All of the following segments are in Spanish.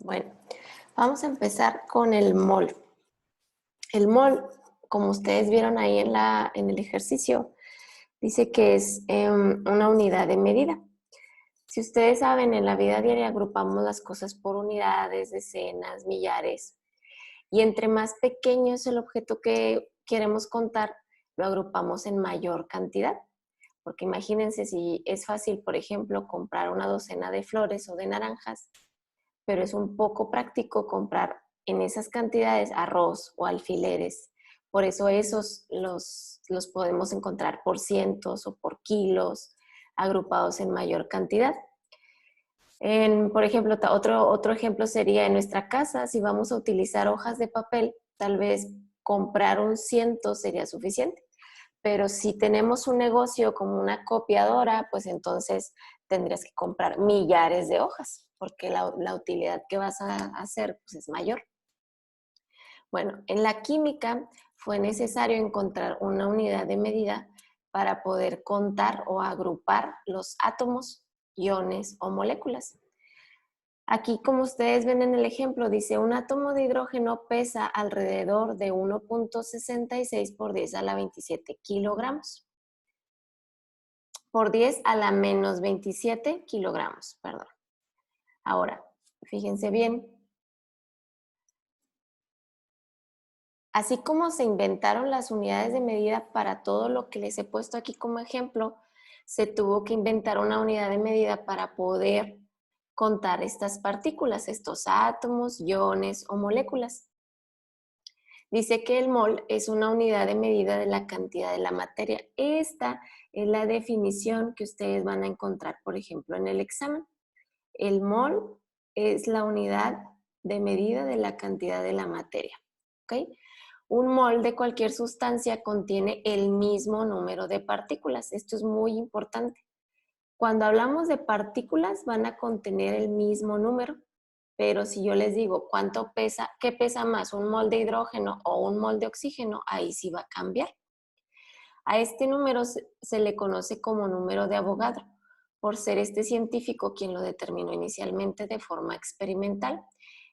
Bueno, vamos a empezar con el mol. El mol, como ustedes vieron ahí en el ejercicio, dice que es una unidad de medida. Si ustedes saben, en la vida diaria agrupamos las cosas por unidades, decenas, millares. Y entre más pequeño es el objeto que queremos contar, lo agrupamos en mayor cantidad. Porque imagínense si es fácil, por ejemplo, comprar una docena de flores o de naranjas, pero es un poco práctico comprar en esas cantidades arroz o alfileres. Por eso esos los podemos encontrar por cientos o por kilos, agrupados en mayor cantidad. Por ejemplo, otro ejemplo sería en nuestra casa, si vamos a utilizar hojas de papel, tal vez comprar un ciento sería suficiente. Pero si tenemos un negocio como una copiadora, pues entonces tendrías que comprar millares de hojas, porque la utilidad que vas a hacer pues es mayor. Bueno, en la química fue necesario encontrar una unidad de medida para poder contar o agrupar los átomos, iones o moléculas. Aquí, como ustedes ven en el ejemplo, dice un átomo de hidrógeno pesa alrededor de 1.66 por 10 a la 27 kilogramos. Por 10 a la menos 27 kilogramos, perdón. Ahora, fíjense bien. Así como se inventaron las unidades de medida para todo lo que les he puesto aquí como ejemplo, se tuvo que inventar una unidad de medida para poder contar estas partículas, estos átomos, iones o moléculas. Dice que el mol es una unidad de medida de la cantidad de la materia. Esta es la definición que ustedes van a encontrar, por ejemplo, en el examen. El mol es la unidad de medida de la cantidad de la materia. ¿Ok? Un mol de cualquier sustancia contiene el mismo número de partículas. Esto es muy importante. Cuando hablamos de partículas van a contener el mismo número, pero si yo les digo cuánto pesa, ¿qué pesa más? ¿Un mol de hidrógeno o un mol de oxígeno? Ahí sí va a cambiar. A este número se le conoce como número de Avogadro, por ser este científico quien lo determinó inicialmente de forma experimental,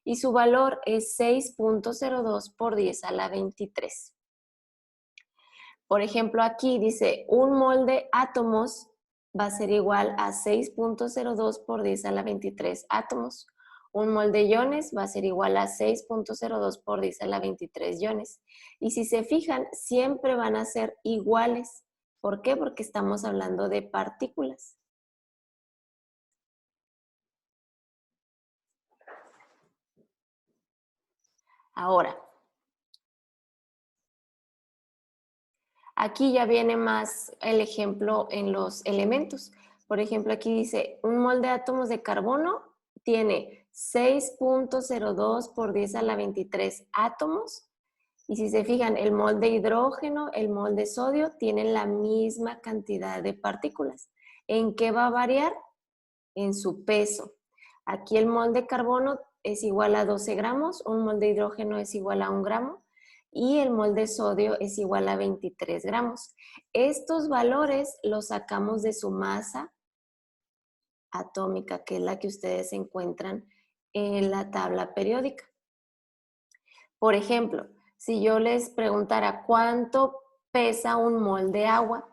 y su valor es 6.02 por 10 a la 23. Por ejemplo, aquí dice un mol de átomos va a ser igual a 6.02 por 10 a la 23 átomos. Un mol de iones va a ser igual a 6.02 por 10 a la 23 iones. Y si se fijan, siempre van a ser iguales. ¿Por qué? Porque estamos hablando de partículas. Ahora, aquí ya viene más el ejemplo en los elementos. Por ejemplo, aquí dice, un mol de átomos de carbono tiene 6.02 por 10 a la 23 átomos. Y si se fijan, el mol de hidrógeno, el mol de sodio tienen la misma cantidad de partículas. ¿En qué va a variar? En su peso. Aquí el mol de carbono es igual a 12 gramos, un mol de hidrógeno es igual a 1 gramo y el mol de sodio es igual a 23 gramos. Estos valores los sacamos de su masa atómica, que es la que ustedes encuentran en la tabla periódica. Por ejemplo, si yo les preguntara cuánto pesa un mol de agua,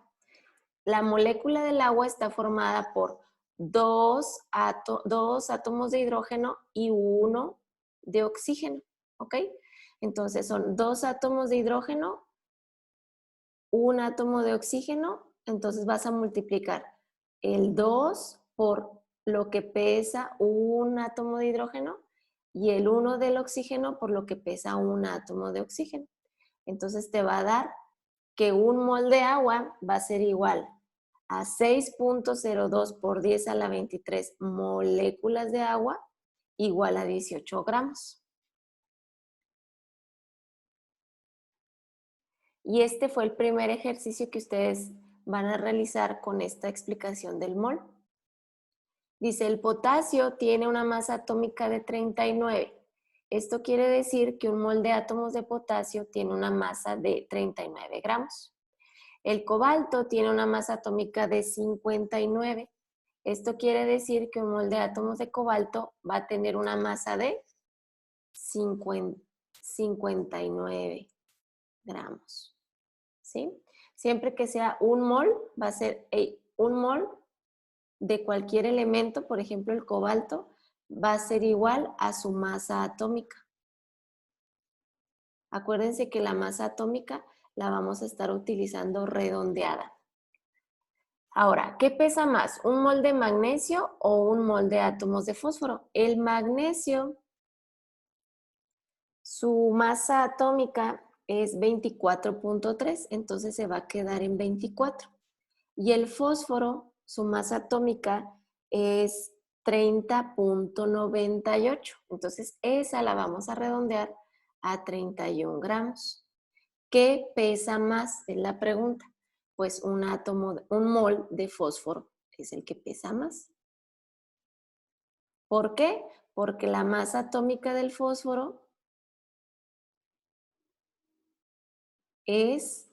la molécula del agua está formada por dos átomos de hidrógeno y uno de oxígeno, ¿ok? Entonces son 2 átomos de hidrógeno, un átomo de oxígeno, entonces vas a multiplicar el 2 por lo que pesa un átomo de hidrógeno y el 1 del oxígeno por lo que pesa un átomo de oxígeno. Entonces te va a dar que un mol de agua va a ser igual a 6.02 por 10 a la 23 moléculas de agua igual a 18 gramos. Y este fue el primer ejercicio que ustedes van a realizar con esta explicación del mol. Dice, el potasio tiene una masa atómica de 39. Esto quiere decir que un mol de átomos de potasio tiene una masa de 39 gramos. El cobalto tiene una masa atómica de 59. Esto quiere decir que un mol de átomos de cobalto va a tener una masa de 59 gramos. ¿Sí? Siempre que sea un mol, va a ser un mol de cualquier elemento, por ejemplo el cobalto, va a ser igual a su masa atómica. Acuérdense que la masa atómica la vamos a estar utilizando redondeada. Ahora, ¿qué pesa más? ¿Un mol de magnesio o un mol de átomos de fósforo? El magnesio, su masa atómica es 24.3, entonces se va a quedar en 24. Y el fósforo, su masa atómica es 30.98. Entonces, esa la vamos a redondear a 31 gramos. ¿Qué pesa más? Es la pregunta. Pues un mol de fósforo es el que pesa más. ¿Por qué? Porque la masa atómica del fósforo es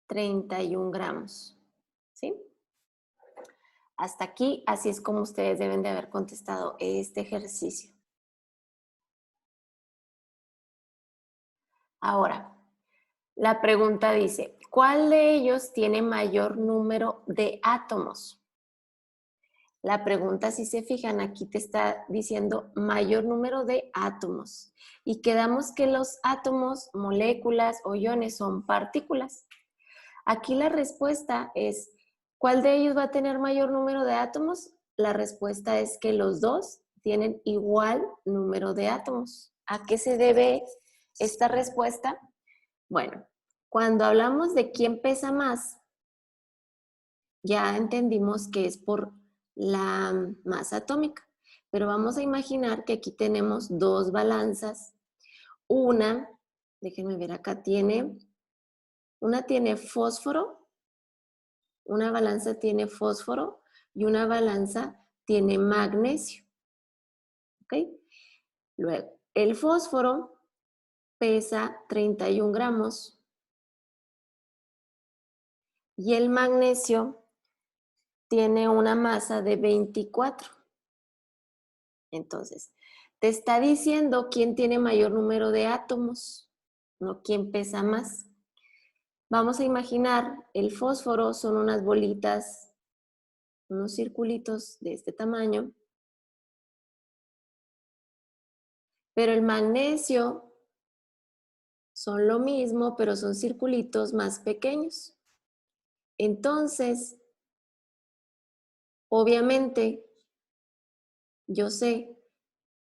31 gramos. ¿Sí? Hasta aquí, así es como ustedes deben de haber contestado este ejercicio. Ahora, la pregunta dice, ¿cuál de ellos tiene mayor número de átomos? La pregunta, si se fijan, aquí te está diciendo mayor número de átomos. Y quedamos que los átomos, moléculas o iones son partículas. Aquí la respuesta es, ¿cuál de ellos va a tener mayor número de átomos? La respuesta es que los dos tienen igual número de átomos. ¿A qué se debe esta respuesta? Bueno, cuando hablamos de quién pesa más, ya entendimos que es por la masa atómica. Pero vamos a imaginar que aquí tenemos dos balanzas. Una, déjenme ver acá, una tiene fósforo, una balanza tiene fósforo y una balanza tiene magnesio. ¿Ok? Luego, el fósforo pesa 31 gramos y el magnesio tiene una masa de 24. Entonces, te está diciendo quién tiene mayor número de átomos, no quién pesa más. Vamos a imaginar, el fósforo son unas bolitas, unos circulitos de este tamaño, pero el magnesio son lo mismo, pero son circulitos más pequeños. Entonces, obviamente, yo sé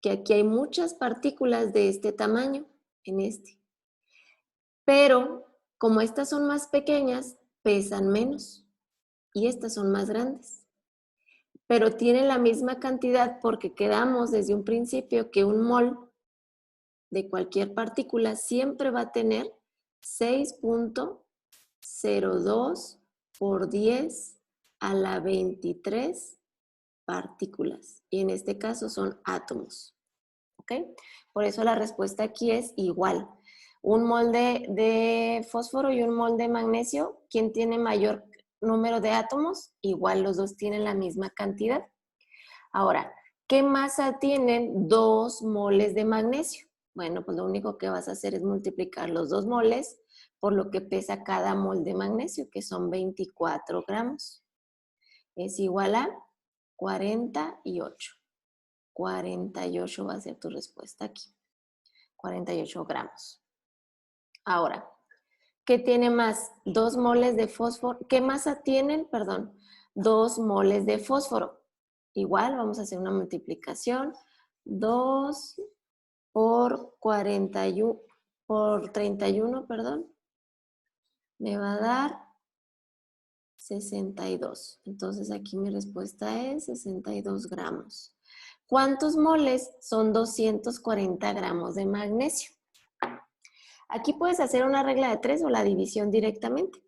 que aquí hay muchas partículas de este tamaño, en este. Pero, como estas son más pequeñas, pesan menos. Y estas son más grandes. Pero tienen la misma cantidad porque quedamos desde un principio que un mol de cualquier partícula siempre va a tener 6.02 por 10 a la 23 partículas. Y en este caso son átomos. ¿Ok? Por eso la respuesta aquí es igual. Un mol de fósforo y un mol de magnesio, ¿quién tiene mayor número de átomos? Igual los dos tienen la misma cantidad. Ahora, ¿qué masa tienen 2 moles de magnesio? Bueno, pues lo único que vas a hacer es multiplicar los 2 moles por lo que pesa cada mol de magnesio, que son 24 gramos. Es igual a 48. 48 va a ser tu respuesta aquí. 48 gramos. Ahora, ¿qué tiene más? 2 moles de fósforo. ¿Qué masa tienen? Perdón, 2 moles de fósforo. Igual, vamos a hacer una multiplicación. 2 por 41, por 31, perdón. Me va a dar 62. Entonces, aquí mi respuesta es 62 gramos. ¿Cuántos moles? Son 240 gramos de magnesio. Aquí puedes hacer una regla de 3 o la división directamente.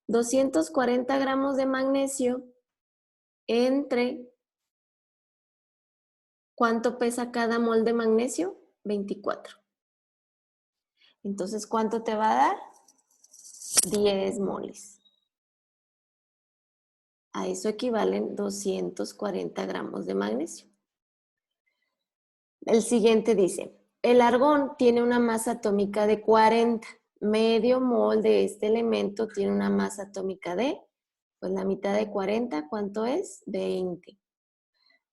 240 gramos de magnesio entre, ¿cuánto pesa cada mol de magnesio? 24. Entonces, ¿cuánto te va a dar? 10 moles. A eso equivalen 240 gramos de magnesio. El siguiente dice, el argón tiene una masa atómica de 40. Medio mol de este elemento tiene una masa atómica de, pues la mitad de 40, ¿cuánto es? 20.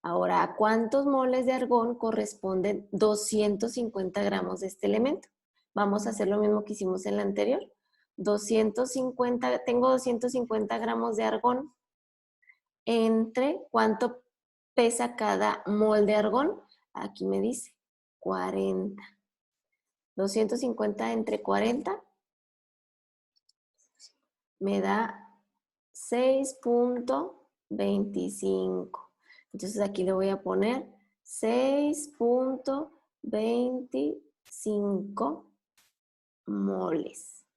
Ahora, ¿a cuántos moles de argón corresponden 250 gramos de este elemento? Vamos a hacer lo mismo que hicimos en la anterior. 250, tengo 250 gramos de argón entre cuánto pesa cada mol de argón. Aquí me dice 40. 250 entre 40 me da 6.25. Entonces aquí le voy a poner 6.25 moles.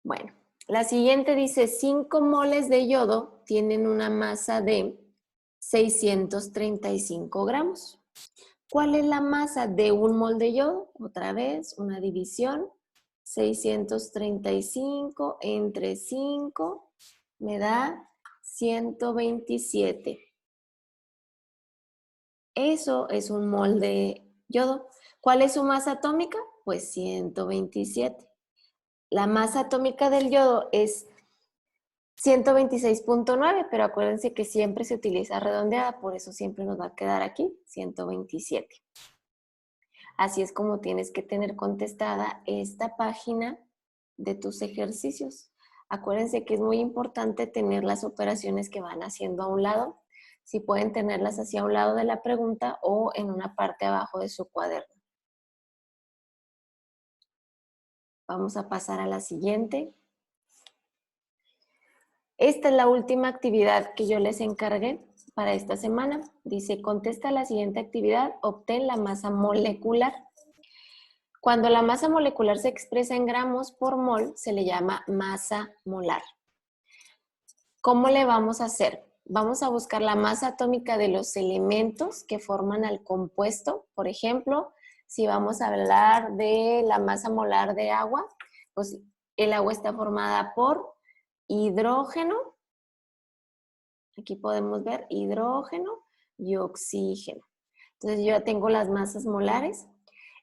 Bueno, la siguiente dice 5 moles de yodo tienen una masa de 635 gramos. ¿Cuál es la masa de un mol de yodo? Otra vez, una división. 635 entre 5 me da 127. Eso es un mol de yodo. ¿Cuál es su masa atómica? Pues 127. La masa atómica del yodo es 126.9, pero acuérdense que siempre se utiliza redondeada, por eso siempre nos va a quedar aquí 127. Así es como tienes que tener contestada esta página de tus ejercicios. Acuérdense que es muy importante tener las operaciones que van haciendo a un lado. Si pueden tenerlas hacia un lado de la pregunta o en una parte abajo de su cuaderno. Vamos a pasar a la siguiente. Esta es la última actividad que yo les encargué para esta semana. Dice, contesta la siguiente actividad, obtén la masa molecular. Cuando la masa molecular se expresa en gramos por mol, se le llama masa molar. ¿Cómo le vamos a hacer? Vamos a buscar la masa atómica de los elementos que forman al compuesto. Por ejemplo, si vamos a hablar de la masa molar de agua, pues el agua está formada por hidrógeno. Aquí podemos ver hidrógeno y oxígeno. Entonces yo ya tengo las masas molares.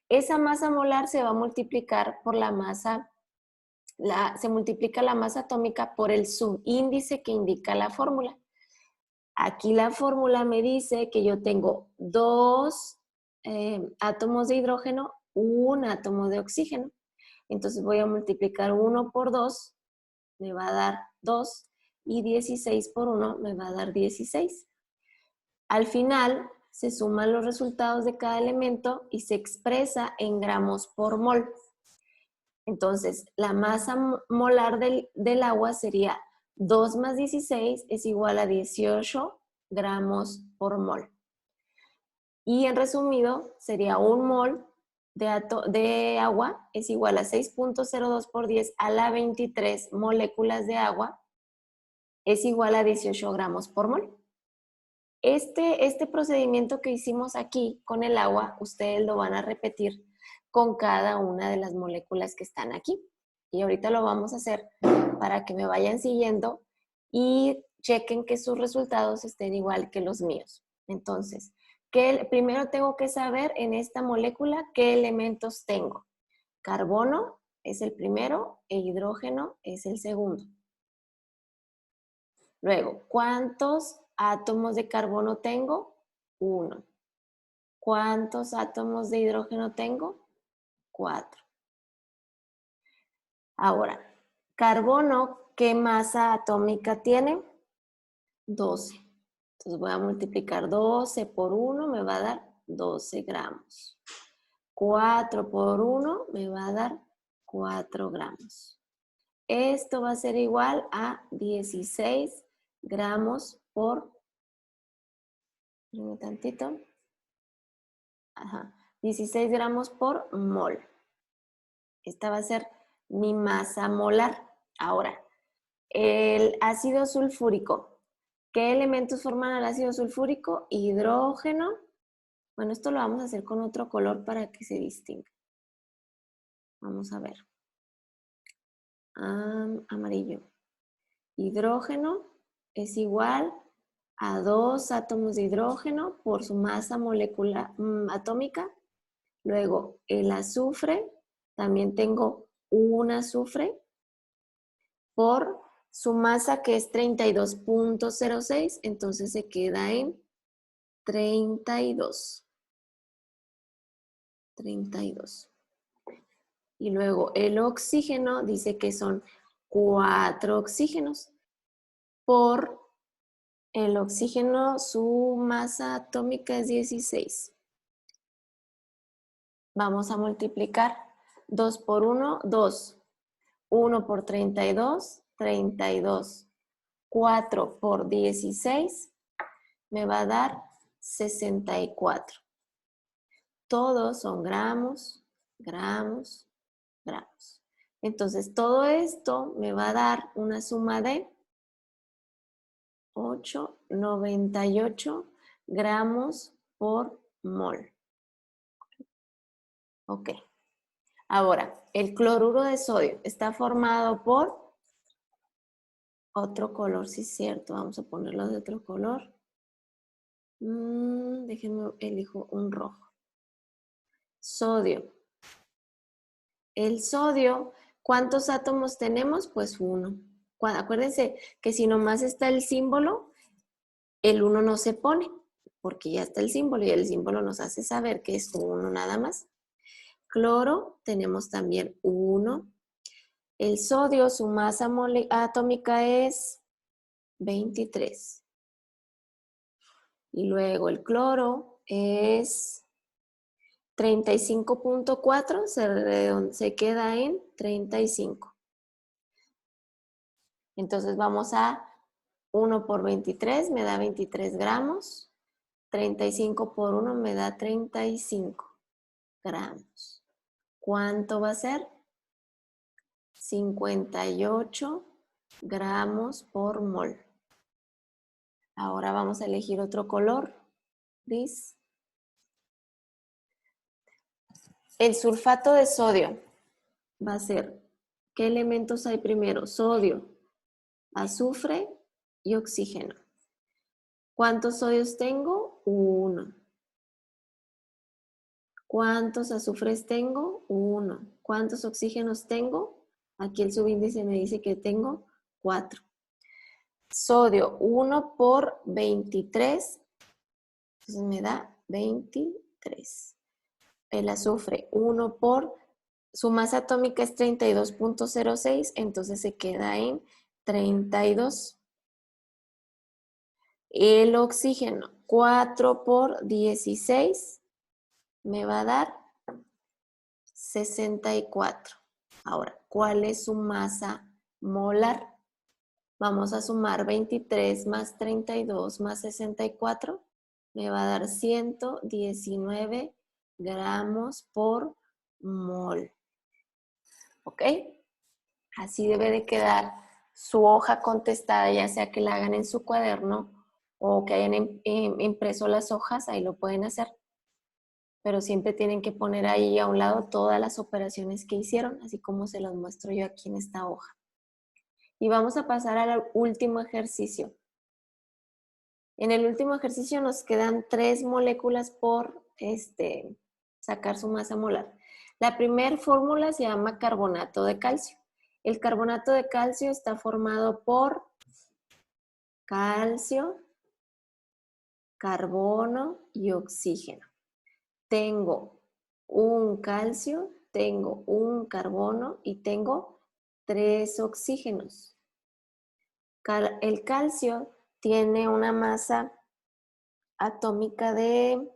Esa masa molar se va a multiplicar por la masa, se multiplica la masa atómica por el subíndice que indica la fórmula. Aquí la fórmula me dice que yo tengo 2 átomos de hidrógeno, un átomo de oxígeno. Entonces voy a multiplicar 1 por 2, me va a dar 2, y 16 por 1 me va a dar 16. Al final se suman los resultados de cada elemento y se expresa en gramos por mol. Entonces, la masa molar del agua sería 2 más 16 es igual a 18 gramos por mol. Y en resumido, sería un mol de agua es igual a 6.02 por 10 a la 23 moléculas de agua es igual a 18 gramos por mol. Este procedimiento que hicimos aquí con el agua, ustedes lo van a repetir con cada una de las moléculas que están aquí. Y ahorita lo vamos a hacer para que me vayan siguiendo y chequen que sus resultados estén igual que los míos. Entonces, primero tengo que saber en esta molécula qué elementos tengo. Carbono es el primero e hidrógeno es el segundo. Luego, ¿cuántos átomos de carbono tengo? 1. ¿Cuántos átomos de hidrógeno tengo? 4. Ahora, carbono, ¿qué masa atómica tiene? 12. Entonces voy a multiplicar 12 por 1, me va a dar 12 gramos. 4 por 1 me va a dar 4 gramos. Esto va a ser igual a 16 gramos por, un tantito, 16 gramos por mol. Esta va a ser mi masa molar. Ahora, el ácido sulfúrico. ¿Qué elementos forman el ácido sulfúrico? Hidrógeno. Bueno, esto lo vamos a hacer con otro color para que se distinga. Vamos a ver. Amarillo. Hidrógeno es igual a 2 átomos de hidrógeno por su masa molecular atómica. Luego el azufre, también tengo un azufre por su masa que es 32.06, entonces se queda en 32. 32. Y luego el oxígeno dice que son 4 oxígenos. Por el oxígeno, su masa atómica es 16. Vamos a multiplicar 2 por 1, 2. 1 por 32, 32. 4 por 16 me va a dar 64. Todos son gramos, gramos, gramos. Entonces, todo esto me va a dar una suma de 8,98 gramos por mol. Ok. Ahora, el cloruro de sodio está formado por otro color, sí es cierto. Vamos a ponerlo de otro color. Déjenme, elijo un rojo. Sodio. El sodio, ¿cuántos átomos tenemos? Pues 1. Acuérdense que si nomás está el símbolo, el 1 no se pone, porque ya está el símbolo y el símbolo nos hace saber que es 1 nada más. Cloro, tenemos también 1. El sodio, su masa atómica es 23. Y luego el cloro es 35.4, se queda en 35. Entonces vamos a 1 por 23, me da 23 gramos. 35 por 1 me da 35 gramos. ¿Cuánto va a ser? 58 gramos por mol. Ahora vamos a elegir otro color, gris. El sulfato de sodio va a ser, ¿qué elementos hay primero? Sodio, azufre y oxígeno. ¿Cuántos sodios tengo? 1. ¿Cuántos azufres tengo? 1. ¿Cuántos oxígenos tengo? Aquí el subíndice me dice que tengo 4. Sodio, 1 por 23, entonces me da 23. El azufre, 1 por, su masa atómica es 32.06, entonces se queda en 32. El oxígeno, 4 por 16, me va a dar 64. Ahora, ¿cuál es su masa molar? Vamos a sumar 23 más 32 más 64. Me va a dar 119 gramos por mol. ¿Ok? Así debe de quedar su hoja contestada, ya sea que la hagan en su cuaderno o que hayan impreso las hojas, ahí lo pueden hacer. Pero siempre tienen que poner ahí a un lado todas las operaciones que hicieron, así como se las muestro yo aquí en esta hoja. Y vamos a pasar al último ejercicio. En el último ejercicio nos quedan 3 moléculas por sacar su masa molar. La primera fórmula se llama carbonato de calcio. El carbonato de calcio está formado por calcio, carbono y oxígeno. Tengo un calcio, tengo un carbono y tengo 3 oxígenos. El calcio tiene una masa atómica de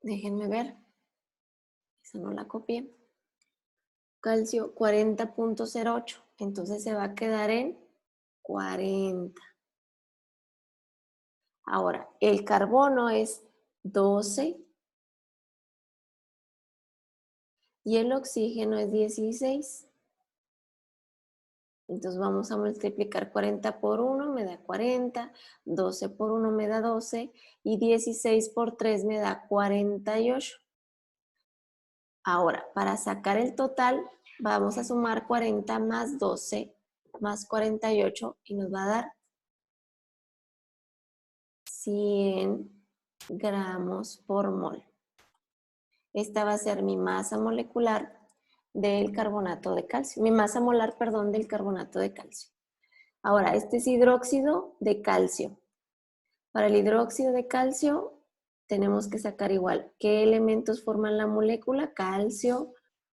40.08, entonces se va a quedar en 40. Ahora, el carbono es 12 y el oxígeno es 16. Entonces vamos a multiplicar 40 por 1, me da 40, 12 por 1 me da 12 y 16 por 3 me da 48. Ahora, para sacar el total, Vamos a sumar 40 más 12 más 48 y nos va a dar 100 gramos por mol. Esta va a ser mi masa molecular del carbonato de calcio. Mi masa molar, perdón, del carbonato de calcio. Ahora, este es hidróxido de calcio. Para el hidróxido de calcio tenemos que sacar igual qué elementos forman la molécula: calcio,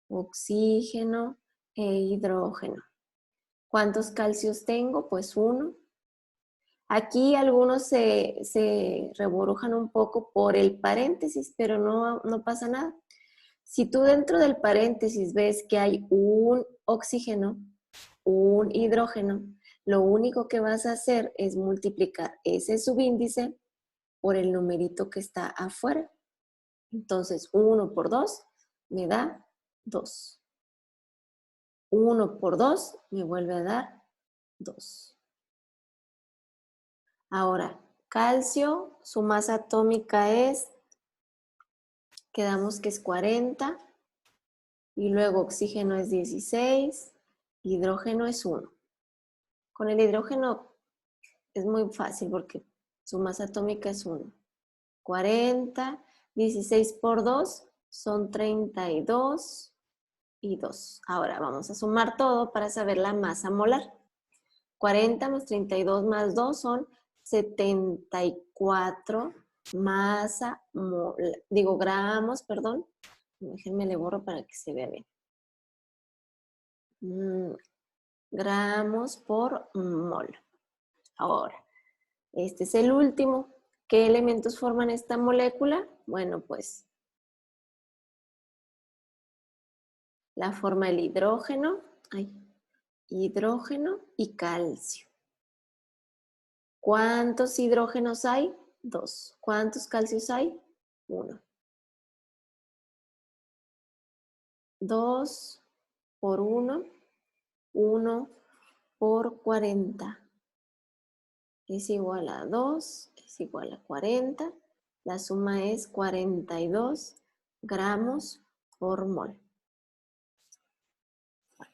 oxígeno e hidrógeno. ¿Cuántos calcios tengo? Pues 1. Aquí algunos se reborujan un poco por el paréntesis, pero no pasa nada. Si tú dentro del paréntesis ves que hay un oxígeno, un hidrógeno, lo único que vas a hacer es multiplicar ese subíndice por el numerito que está afuera. Entonces, 1 por 2 me da 2. 1 por 2 me vuelve a dar 2. Ahora, calcio, su masa atómica es, quedamos que es 40, y luego oxígeno es 16, hidrógeno es 1. Con el hidrógeno es muy fácil porque su masa atómica es 1. 40, 16 por 2 son 32 y 2. Ahora vamos a sumar todo para saber la masa molar. 40 más 32 más 2 son 74 gramos, perdón. Déjenme le borro para que se vea bien. Gramos por mol. Ahora, este es el último. ¿Qué elementos forman esta molécula? Bueno, pues la forma el hidrógeno y calcio. ¿Cuántos hidrógenos hay? 2. ¿Cuántos calcios hay? 1. 2 por 1, 1 por 40. Es igual a 2, es igual a 40. La suma es 42 gramos por mol.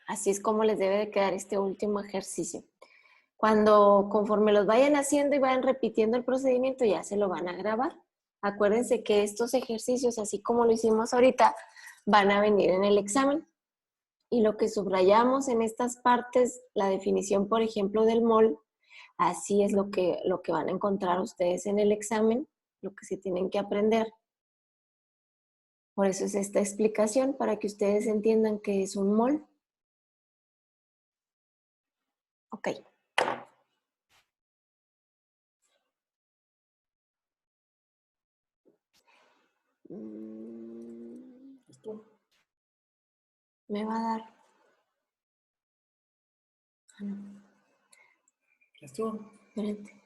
Así es como les debe de quedar este último ejercicio. Conforme los vayan haciendo y vayan repitiendo el procedimiento, ya se lo van a grabar. Acuérdense que estos ejercicios, así como lo hicimos ahorita, van a venir en el examen. Y lo que subrayamos en estas partes, la definición, por ejemplo, del mol, así es lo que van a encontrar ustedes en el examen, lo que se tienen que aprender. Por eso es esta explicación, para que ustedes entiendan qué es un mol. Ok. Esto me va a dar. Ah, no. Esto. Espérate.